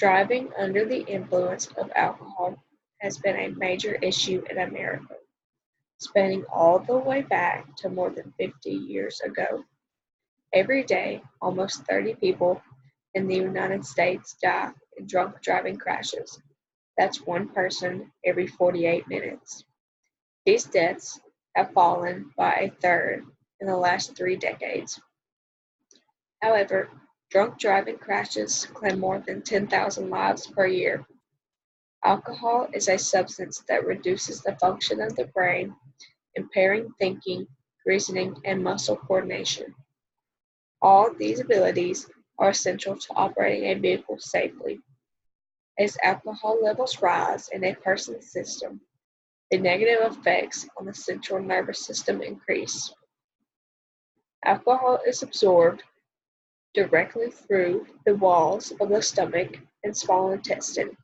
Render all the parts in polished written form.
Driving under the influence of alcohol has been a major issue in America, spanning all the way back to more than 50 years ago. Every day, almost 30 people in the United States die in drunk driving crashes. That's one person every 48 minutes. These deaths have fallen by a third in the last 3 decades. However, drunk driving crashes claim more than 10,000 lives per year. Alcohol is a substance that reduces the function of the brain, impairing thinking, reasoning, and muscle coordination. All these abilities are essential to operating a vehicle safely. As alcohol levels rise in a person's system, the negative effects on the central nervous system increase. Alcohol is absorbed directly through the walls of the stomach and small intestine.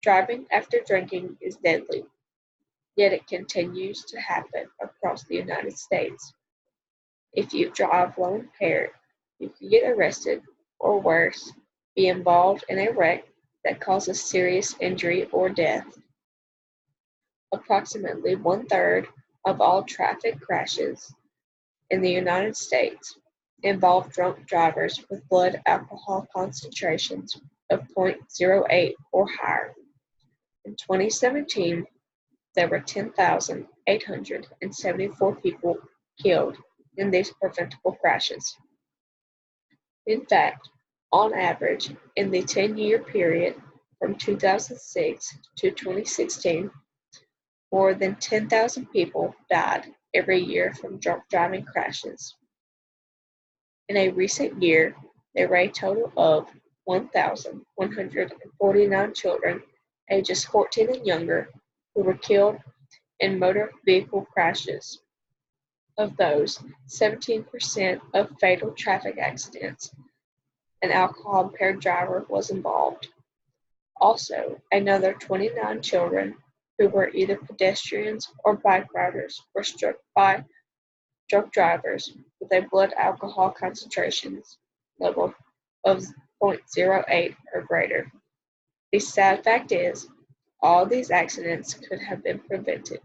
Driving after drinking is deadly, yet it continues to happen across the United States. If you drive while impaired, you can get arrested, or worse, be involved in a wreck that causes serious injury or death. Approximately one-third of all traffic crashes in the United States involve drunk drivers with blood alcohol concentrations of 0.08 or higher. In 2017, there were 10,874 people killed in these preventable crashes. In fact, on average, in the 10-year period from 2006 to 2016, more than 10,000 people died every year from drunk driving crashes. In a recent year, there were a total of 1,149 children ages 14 and younger who were killed in motor vehicle crashes. Of those, 17% of fatal traffic accidents, an alcohol-impaired driver was involved. Also, another 29 children who were either pedestrians or bike riders were struck by drunk drivers with a blood alcohol concentrations level of 0.08 or greater. The sad fact is, all these accidents could have been prevented.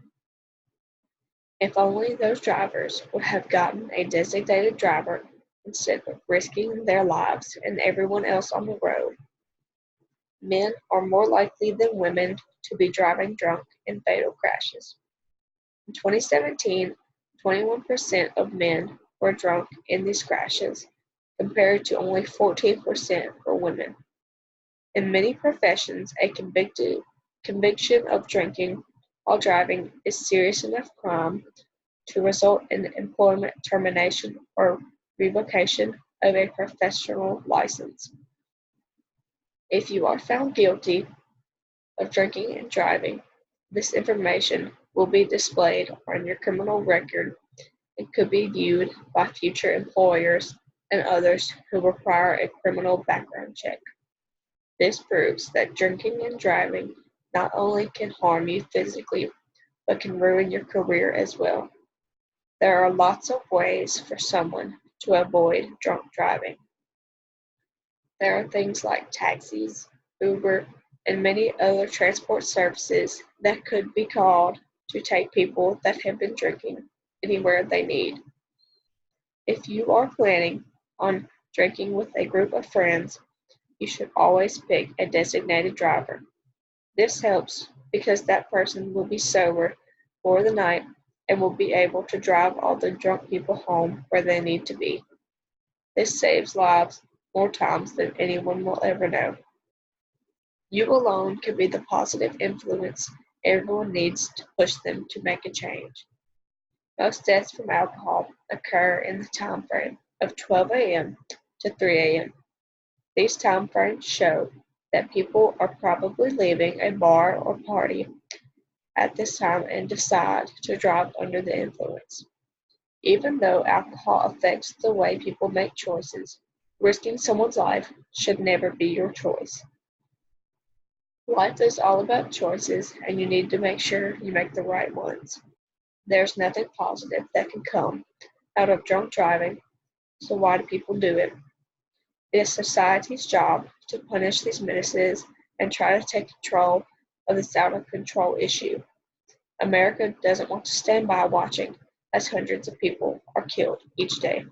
If only those drivers would have gotten a designated driver instead of risking their lives and everyone else on the road. Men are more likely than women to be driving drunk in fatal crashes. In 2017, 21% of men were drunk in these crashes, compared to only 14% for women. In many professions, a conviction of drinking while driving is serious enough crime to result in employment termination or revocation of a professional license. If you are found guilty of drinking and driving, this information will be displayed on your criminal record and could be viewed by future employers and others who require a criminal background check. This proves that drinking and driving not only can harm you physically, but can ruin your career as well. There are lots of ways for someone to avoid drunk driving. There are things like taxis, Uber, and many other transport services that could be called to take people that have been drinking anywhere they need. If you are planning on drinking with a group of friends, you should always pick a designated driver. This helps because that person will be sober for the night and will be able to drive all the drunk people home where they need to be. This saves lives more times than anyone will ever know. You alone can be the positive influence everyone needs to push them to make a change. Most deaths from alcohol occur in the time frame of 12 a.m. to 3 a.m. These time frames show that people are probably leaving a bar or party at this time and decide to drive under the influence. Even though alcohol affects the way people make choices, risking someone's life should never be your choice. Life is all about choices, and you need to make sure you make the right ones. There's nothing positive that can come out of drunk driving, so why do people do it? It is society's job to punish these menaces and try to take control of this out of control issue. America doesn't want to stand by watching as hundreds of people are killed each day.